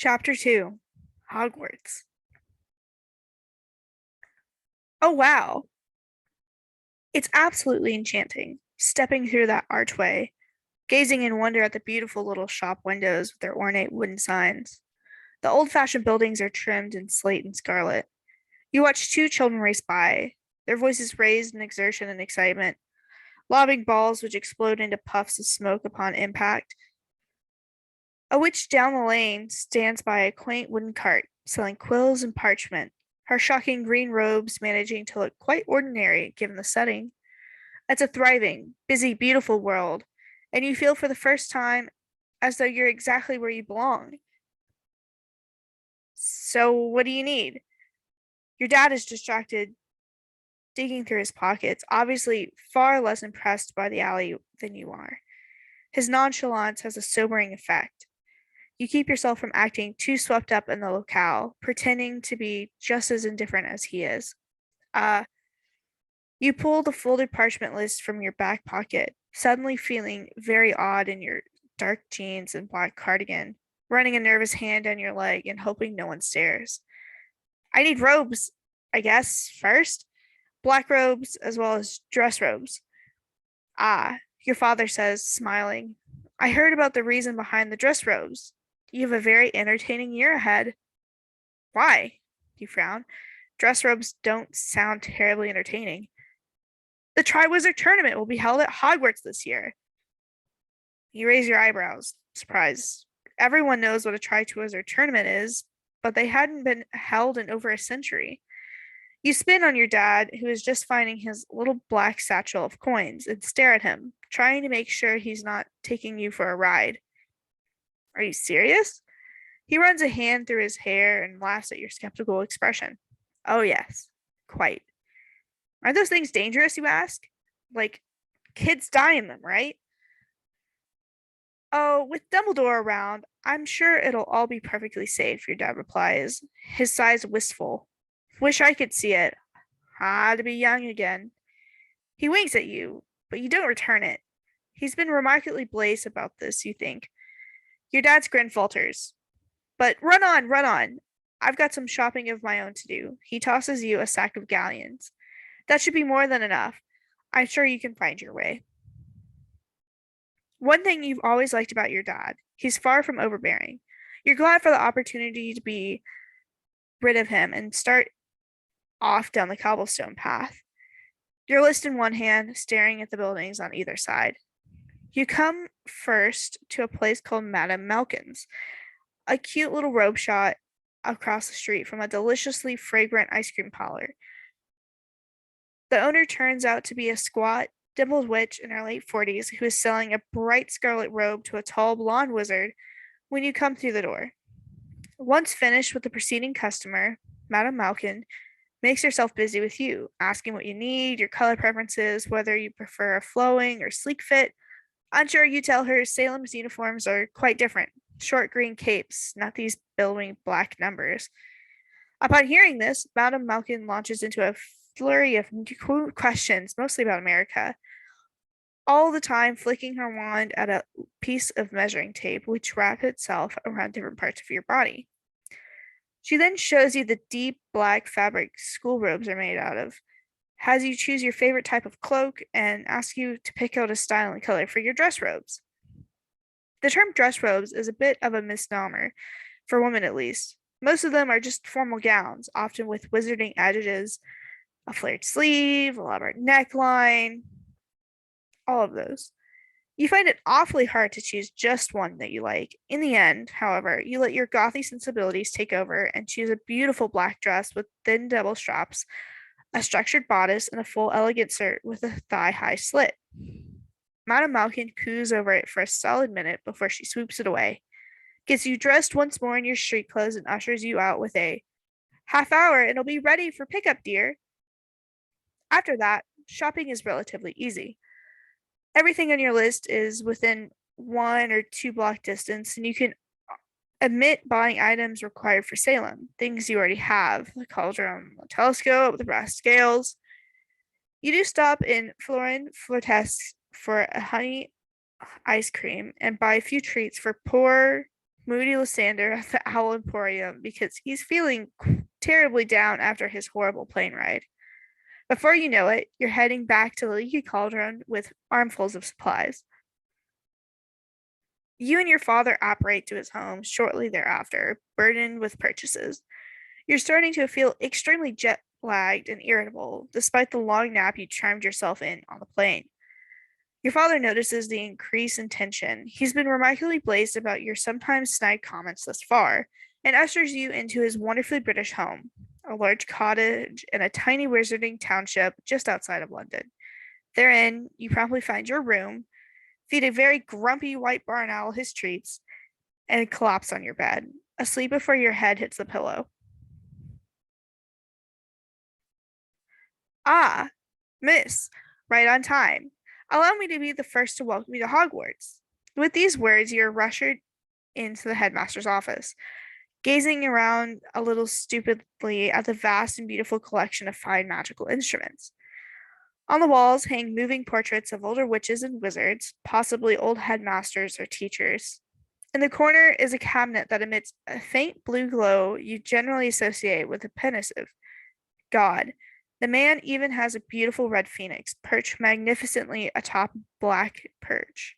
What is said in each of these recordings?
Chapter 2 Hogwarts. Oh, wow. It's absolutely enchanting, stepping through that archway, gazing in wonder at the beautiful little shop windows with their ornate wooden signs. The old-fashioned buildings are trimmed in slate and scarlet. You watch two children race by, their voices raised in exertion and excitement, lobbing balls which explode into puffs of smoke upon impact. A witch down the lane stands by a quaint wooden cart, selling quills and parchment, her shocking green robes managing to look quite ordinary given the setting. It's a thriving, busy, beautiful world, and you feel for the first time as though you're exactly where you belong. So, what do you need? Your dad is distracted, digging through his pockets, obviously far less impressed by the alley than you are. His nonchalance has a sobering effect. You keep yourself from acting too swept up in the locale, pretending to be just as indifferent as he is. Uh, you pull the folded parchment list from your back pocket, suddenly feeling very odd in your dark jeans and black cardigan, running a nervous hand down your leg and hoping no one stares. I need robes, I guess, first. Black robes as well as dress robes. Ah, your father says, smiling. I heard about the reason behind the dress robes. You have a very entertaining year ahead. Why? You frown. Dress robes don't sound terribly entertaining. The Triwizard Tournament will be held at Hogwarts this year. You raise your eyebrows, surprised. Everyone knows what a Triwizard Tournament is, but they hadn't been held in over a century. You spin on your dad, who is just finding his little black satchel of coins, and stare at him, trying to make sure he's not taking you for a ride. Are you serious? He runs a hand through his hair and laughs at your skeptical expression. Oh, yes, quite. Are those things dangerous, you ask? Like, kids die in them, right? Oh, with Dumbledore around, I'm sure it'll all be perfectly safe, your dad replies, his sighs wistful. Wish I could see it. Ah, to be young again. He winks at you, but you don't return it. He's been remarkably blase about this, you think. Your dad's grin falters. But run on, run on. I've got some shopping of my own to do. He tosses you a sack of galleons. That should be more than enough. I'm sure you can find your way. One thing you've always liked about your dad, he's far from overbearing. You're glad for the opportunity to be rid of him and start off down the cobblestone path. Your list in one hand, staring at the buildings on either side. You come first to a place called Madame Malkin's, a cute little robe shop across the street from a deliciously fragrant ice cream parlor. The owner turns out to be a squat, dimpled witch in her late 40s who is selling a bright scarlet robe to a tall blonde wizard when you come through the door. Once finished with the preceding customer, Madame Malkin makes herself busy with you, asking what you need, your color preferences, whether you prefer a flowing or sleek fit. Unsure, you tell her Salem's uniforms are quite different. Short green capes, not these billowing black numbers. Upon hearing this, Madame Malkin launches into a flurry of questions, mostly about America, all the time flicking her wand at a piece of measuring tape which wraps itself around different parts of your body. She then shows you the deep black fabric school robes are made out of, has you choose your favorite type of cloak, and asks you to pick out a style and color for your dress robes. The term dress robes is a bit of a misnomer, for women at least. Most of them are just formal gowns, often with wizarding edges, a flared sleeve, elaborate neckline, all of those. You find it awfully hard to choose just one that you like. In the end, however, you let your gothy sensibilities take over and choose a beautiful black dress with thin double straps, a structured bodice, and a full elegant skirt with a thigh-high slit. Madame Malkin coos over it for a solid minute before she swoops it away, gets you dressed once more in your street clothes, and ushers you out with a half hour and it'll be ready for pickup, dear. After that, shopping is relatively easy. Everything on your list is within 1 or 2 block distance, and you can omit buying items required for Salem, things you already have, the cauldron, the telescope, the brass scales. You do stop in Florin Flortesque for a honey ice cream and buy a few treats for poor Moody Lysander at the Owl Emporium because he's feeling terribly down after his horrible plane ride. Before you know it, you're heading back to the Leaky Cauldron with armfuls of supplies. You and your father apparate to his home shortly thereafter, burdened with purchases. You're starting to feel extremely jet lagged and irritable, despite the long nap you charmed yourself in on the plane. Your father notices the increase in tension. He's been remarkably blazed about your sometimes snide comments thus far, and ushers you into his wonderfully British home, a large cottage in a tiny wizarding township just outside of London. Therein, you promptly find your room, feed a very grumpy white barn owl his treats, and collapse on your bed, asleep before your head hits the pillow. Ah, miss, right on time. Allow me to be the first to welcome you to Hogwarts. With these words, you are ushered into the headmaster's office, gazing around a little stupidly at the vast and beautiful collection of fine magical instruments. On the walls hang moving portraits of older witches and wizards, possibly old headmasters or teachers. In the corner is a cabinet that emits a faint blue glow you generally associate with a pensive god. The man even has a beautiful red phoenix perched magnificently atop a black perch.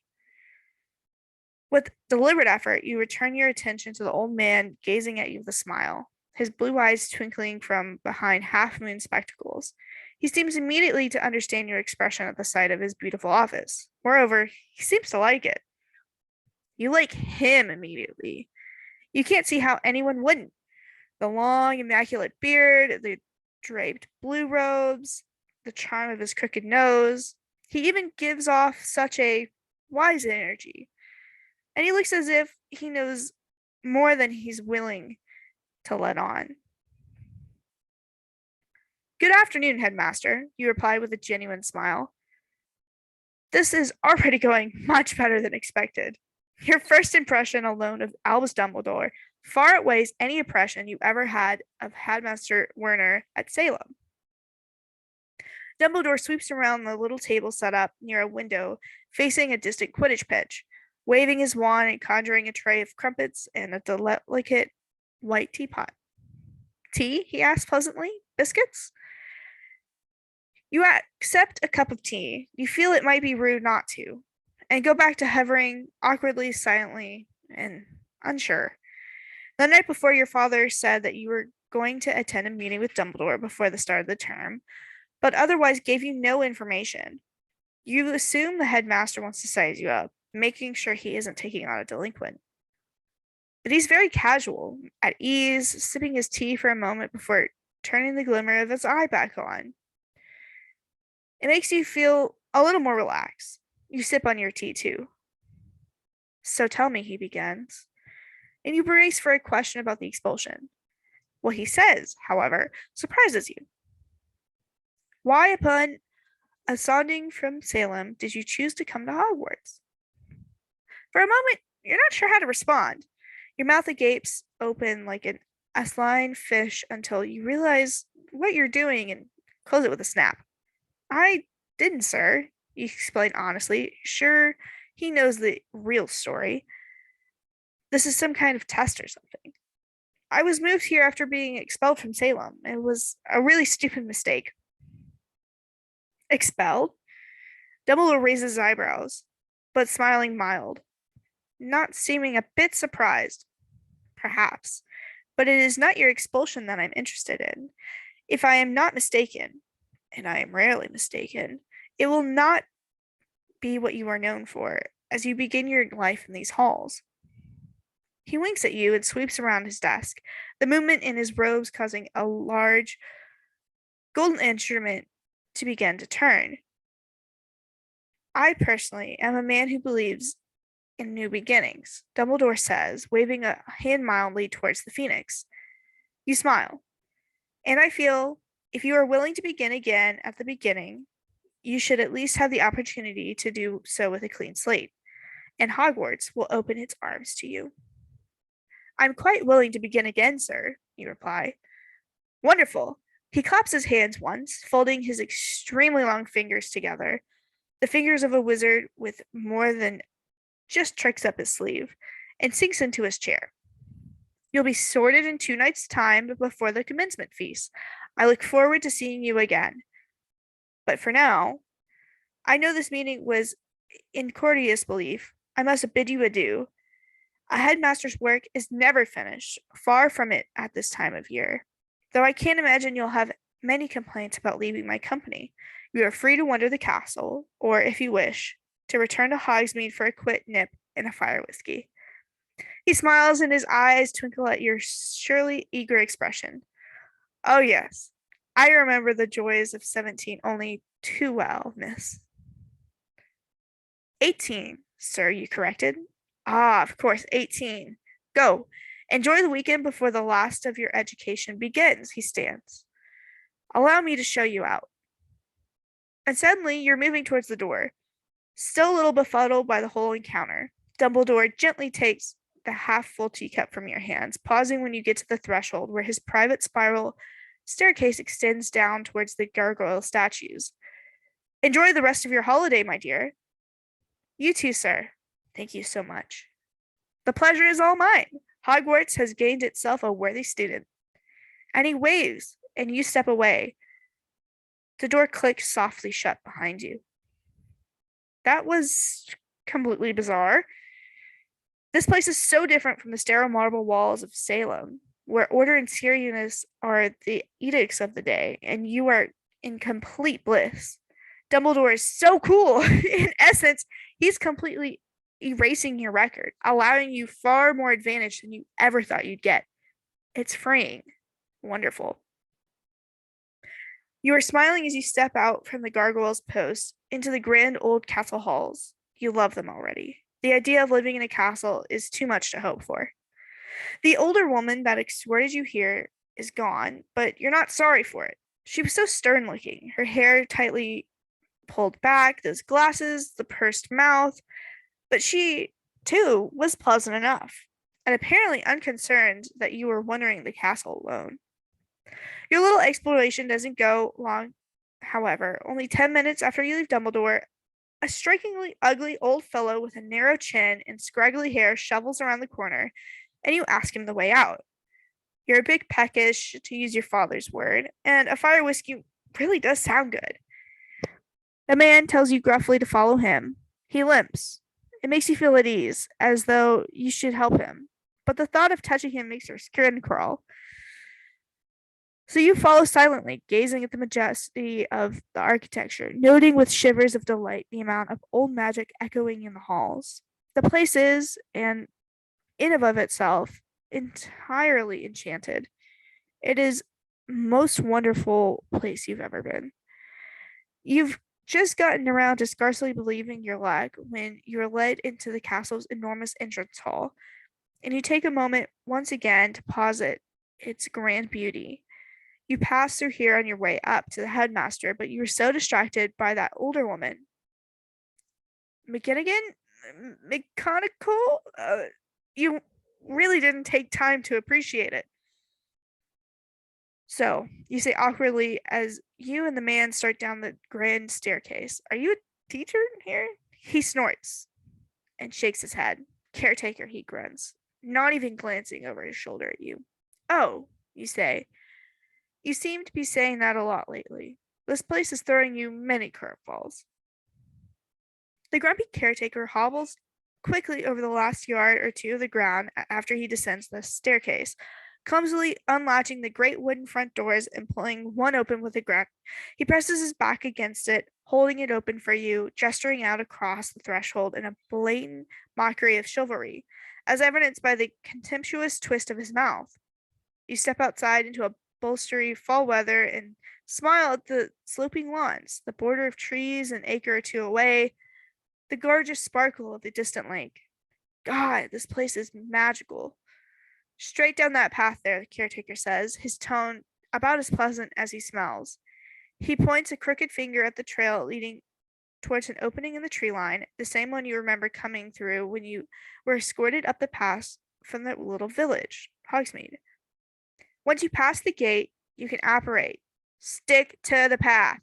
With deliberate effort, you return your attention to the old man gazing at you with a smile, his blue eyes twinkling from behind half moon spectacles. He seems immediately to understand your expression at the sight of his beautiful office. Moreover, he seems to like it. You like him immediately. You can't see how anyone wouldn't. The long, immaculate beard, the draped blue robes, the charm of his crooked nose. He even gives off such a wise energy, and he looks as if he knows more than he's willing to let on. Good afternoon, headmaster, you reply with a genuine smile. This is already going much better than expected. Your first impression alone of Albus Dumbledore far outweighs any impression you ever had of Headmaster Werner at Salem. Dumbledore sweeps around the little table set up near a window facing a distant Quidditch pitch, waving his wand and conjuring a tray of crumpets and a delicate white teapot. Tea? He asked pleasantly. Biscuits? You accept a cup of tea. You feel it might be rude not to, and go back to hovering awkwardly, silently, and unsure. The night before, your father said that you were going to attend a meeting with Dumbledore before the start of the term, but otherwise gave you no information. You assume the headmaster wants to size you up, making sure he isn't taking on a delinquent. But he's very casual, at ease, sipping his tea for a moment before turning the glimmer of his eye back on. It makes you feel a little more relaxed. You sip on your tea too. So tell me, he begins, and you brace for a question about the expulsion. What he says, however, surprises you. Why, upon ascending from Salem, did you choose to come to Hogwarts? For a moment, you're not sure how to respond. Your mouth gapes open like an asinine fish until you realize what you're doing and close it with a snap. I didn't, sir, you explain honestly. Sure, he knows the real story. This is some kind of test or something. I was moved here after being expelled from Salem. It was a really stupid mistake. Expelled? Dumbledore raises his eyebrows, but smiling mild, not seeming a bit surprised. Perhaps. But it is not your expulsion that I'm interested in. If I am not mistaken, and I am rarely mistaken, it will not be what you are known for as you begin your life in these halls. He winks at you and sweeps around his desk, the movement in his robes causing a large golden instrument to begin to turn. I personally am a man who believes in new beginnings, Dumbledore says, waving a hand mildly towards the phoenix. You smile, and I feel if you are willing to begin again at the beginning, you should at least have the opportunity to do so with a clean slate, and Hogwarts will open its arms to you. I'm quite willing to begin again, sir, you reply. Wonderful. He claps his hands once, folding his extremely long fingers together, the fingers of a wizard with more than just tricks up his sleeve, and sinks into his chair. You'll be sorted in 2 nights' time before the commencement feast. I look forward to seeing you again. But for now, I know this meeting was in courteous belief. I must bid you adieu. A headmaster's work is never finished, far from it at this time of year. Though I can't imagine you'll have many complaints about leaving my company. You are free to wander the castle, or, if you wish, to return to Hogsmeade for a quick nip and a fire whiskey. He smiles and his eyes twinkle at your surely eager expression. Oh, yes, I remember the joys of 17 only too well, miss. 18, sir, you corrected. Ah, of course, 18. Go. Enjoy the weekend before the last of your education begins, he stands. Allow me to show you out. And suddenly you're moving towards the door. Still a little befuddled by the whole encounter, Dumbledore gently takes the half-full teacup from your hands, pausing when you get to the threshold where his private spiral staircase extends down towards the gargoyle statues. Enjoy the rest of your holiday, my dear. You too, sir. Thank you so much. The pleasure is all mine. Hogwarts has gained itself a worthy student. And he waves, and you step away. The door clicks softly shut behind you. That was completely bizarre. This place is so different from the sterile marble walls of Salem, where order and seriousness are the edicts of the day, and you are in complete bliss. Dumbledore is so cool. In essence, he's completely erasing your record, allowing you far more advantage than you ever thought you'd get. It's freeing. Wonderful. You are smiling as you step out from the gargoyle's post into the grand old castle halls. You love them already. The idea of living in a castle is too much to hope for. The older woman that escorted you here is gone, but you're not sorry for it. She was so stern looking, her hair tightly pulled back, those glasses, the pursed mouth, but she, too, was pleasant enough, and apparently unconcerned that you were wandering the castle alone. Your little exploration doesn't go long, however. Only 10 minutes after you leave Dumbledore, a strikingly ugly old fellow with a narrow chin and scraggly hair shovels around the corner, and you ask him the way out. You're a bit peckish, to use your father's word, and a fire whiskey really does sound good. The man tells you gruffly to follow him. He limps. It makes you feel at ease, as though you should help him, but the thought of touching him makes your skin crawl. So you follow silently, gazing at the majesty of the architecture, noting with shivers of delight the amount of old magic echoing in the halls. The place is, and in and of itself, entirely enchanted. It is most wonderful place you've ever been. You've just gotten around to scarcely believing your luck when you're led into the castle's enormous entrance hall, and you take a moment once again to pause at its grand beauty. You pass through here on your way up to the headmaster, but you were so distracted by that older woman. McGonagall? You really didn't take time to appreciate it. So, you say awkwardly as you and the man start down the grand staircase. Are you a teacher here? He snorts and shakes his head. Caretaker, he grunts, not even glancing over his shoulder at you. Oh, you say. You seem to be saying that a lot lately. This place is throwing you many curveballs. The grumpy caretaker hobbles quickly over the last yard or two of the ground after he descends the staircase, clumsily unlatching the great wooden front doors and pulling one open with a grunt. He presses his back against it, holding it open for you, gesturing out across the threshold in a blatant mockery of chivalry, as evidenced by the contemptuous twist of his mouth. You step outside into a bolstery fall weather and smile at the sloping lawns, the border of trees an acre or two away, the gorgeous sparkle of the distant lake. God, this place is magical. Straight down that path there, the caretaker says, his tone about as pleasant as he smells. He points a crooked finger at the trail leading towards an opening in the tree line, the same one you remember coming through when you were escorted up the pass from the little village, Hogsmeade. Once you pass the gate, you can apparate. Stick to the path.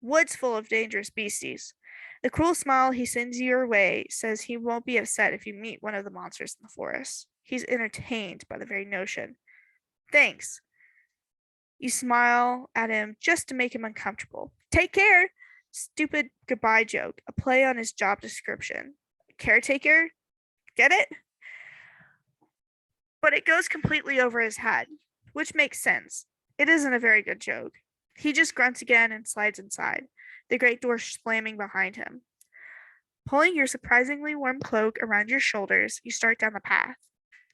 Woods full of dangerous beasties. The cruel smile he sends your way says he won't be upset if you meet one of the monsters in the forest. He's entertained by the very notion. Thanks. You smile at him just to make him uncomfortable. Take care. Stupid goodbye joke, a play on his job description. Caretaker? Get it? But it goes completely over his head, which makes sense. It isn't a very good joke. He just grunts again and slides inside, the great door slamming behind him. Pulling your surprisingly warm cloak around your shoulders, you start down the path.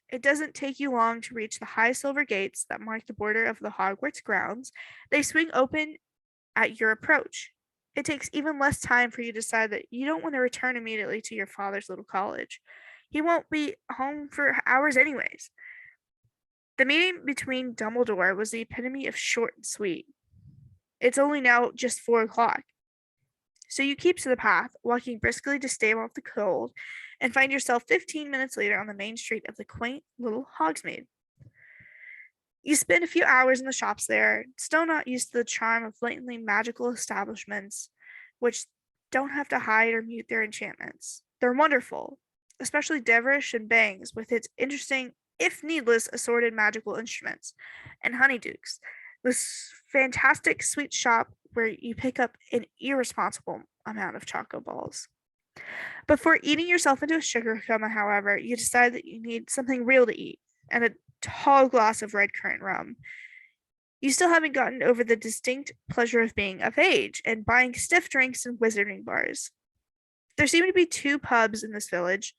It doesn't take you long to reach the high silver gates that mark the border of the Hogwarts grounds. They swing open at your approach. It takes even less time for you to decide that you don't want to return immediately to your father's little college. He won't be home for hours anyways. The meeting between Dumbledore was the epitome of short and sweet. It's only now just 4 o'clock. So you keep to the path, walking briskly to stave off the cold, and find yourself 15 minutes later on the main street of the quaint little Hogsmeade. You spend a few hours in the shops there, still not used to the charm of blatantly magical establishments, which don't have to hide or mute their enchantments. They're wonderful, especially Deverish and Bangs with its interesting, if needless, assorted magical instruments, and Honeydukes, this fantastic sweet shop where you pick up an irresponsible amount of choco balls. Before eating yourself into a sugar coma, however, you decide that you need something real to eat and a tall glass of red currant rum. You still haven't gotten over the distinct pleasure of being of age and buying stiff drinks in wizarding bars. There seem to be 2 pubs in this village.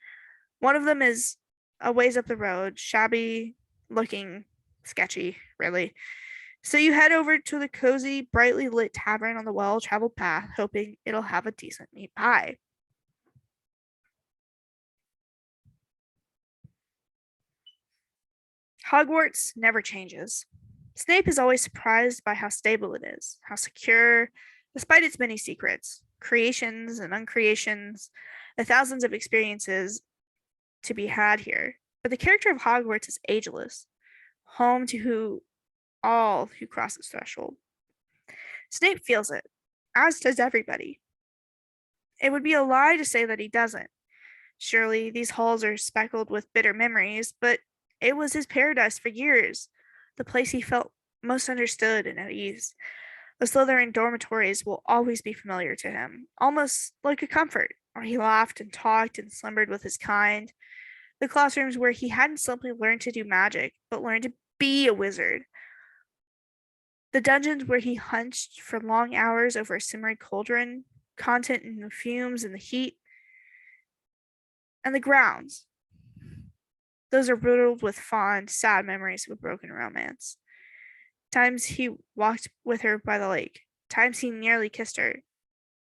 One of them is a ways up the road, shabby looking, sketchy, really. So you head over to the cozy, brightly lit tavern on the well-traveled path, hoping it'll have a decent meat pie. Hogwarts never changes. Snape is always surprised by how stable it is, how secure, despite its many secrets, creations and uncreations, the thousands of experiences to be had here. But the character of Hogwarts is ageless, home to all who cross its threshold. Snape feels it, as does everybody. It would be a lie to say that he doesn't. Surely these halls are speckled with bitter memories, but it was his paradise for years, the place he felt most understood and at ease. The Slytherin dormitories will always be familiar to him, almost like a comfort, where he laughed and talked and slumbered with his kind. The classrooms where he hadn't simply learned to do magic, but learned to be a wizard. The dungeons where he hunched for long hours over a simmering cauldron, content in the fumes and the heat. And the grounds. Those are riddled with fond, sad memories of a broken romance. Times he walked with her by the lake. Times he nearly kissed her.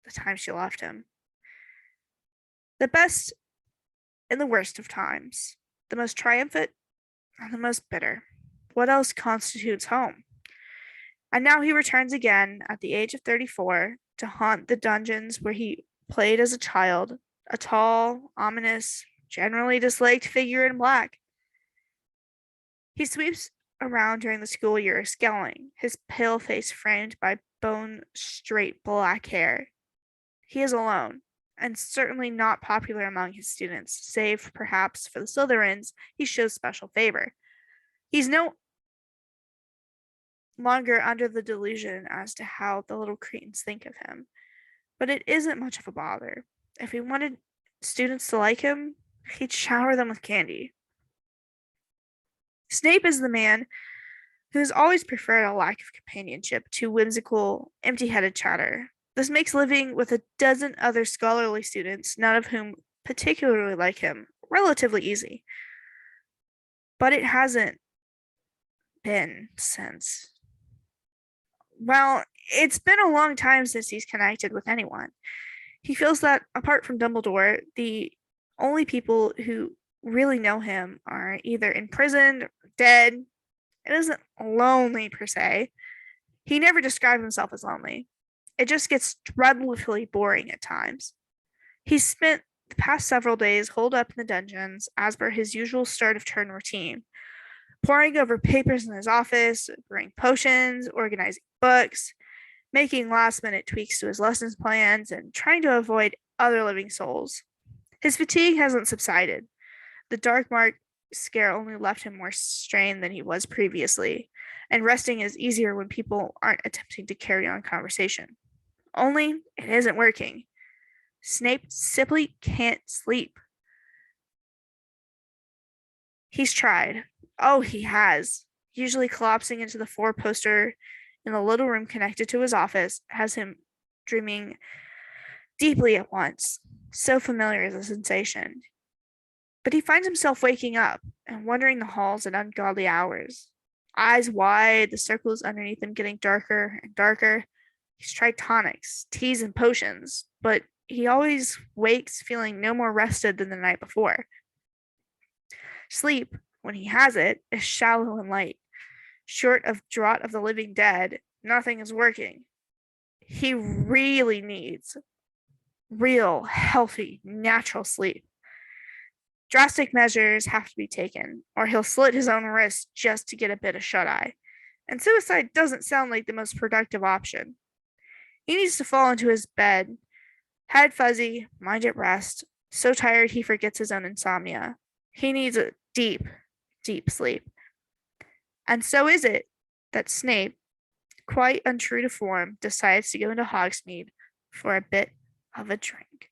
The times she left him. The best and the worst of times. The most triumphant and the most bitter. What else constitutes home? And now he returns again at the age of 34 to haunt the dungeons where he played as a child, a tall, ominous, generally disliked figure in black. He sweeps around during the school year, scowling, his pale face framed by bone-straight black hair. He is alone, and certainly not popular among his students, save perhaps for the Slytherins he shows special favor. He's no longer under the delusion as to how the little cretins think of him, but it isn't much of a bother. If he wanted students to like him, he'd shower them with candy. Snape is the man who has always preferred a lack of companionship to whimsical, empty-headed chatter. This makes living with a dozen other scholarly students, none of whom particularly like him, relatively easy. But it hasn't been since. Well, it's been a long time since he's connected with anyone. He feels that, apart from Dumbledore, the only people who really know him are either imprisoned or dead. It isn't lonely per se. He never described himself as lonely. It just gets dreadfully boring at times. He's spent the past several days holed up in the dungeons as per his usual start of turn routine, poring over papers in his office, brewing potions, organizing books, making last minute tweaks to his lessons plans, and trying to avoid other living souls. His fatigue hasn't subsided. The dark mark scare only left him more strained than he was previously, and resting is easier when people aren't attempting to carry on conversation. Only it isn't working. Snape simply can't sleep. He's tried. Oh, he has. Usually collapsing into the four-poster in the little room connected to his office has him dreaming deeply at once. So familiar is the sensation. But he finds himself waking up and wandering the halls at ungodly hours. Eyes wide, the circles underneath him getting darker and darker. He's tried tonics, teas, and potions, but he always wakes feeling no more rested than the night before. Sleep, when he has it, is shallow and light. Short of draught of the living dead, nothing is working. He really needs real, healthy, natural sleep. Drastic measures have to be taken, or he'll slit his own wrist just to get a bit of shut-eye. And suicide doesn't sound like the most productive option. He needs to fall into his bed, head fuzzy, mind at rest, so tired he forgets his own insomnia. He needs a deep, deep sleep. And so is it that Snape, quite untrue to form, decides to go into Hogsmeade for a bit of a drink.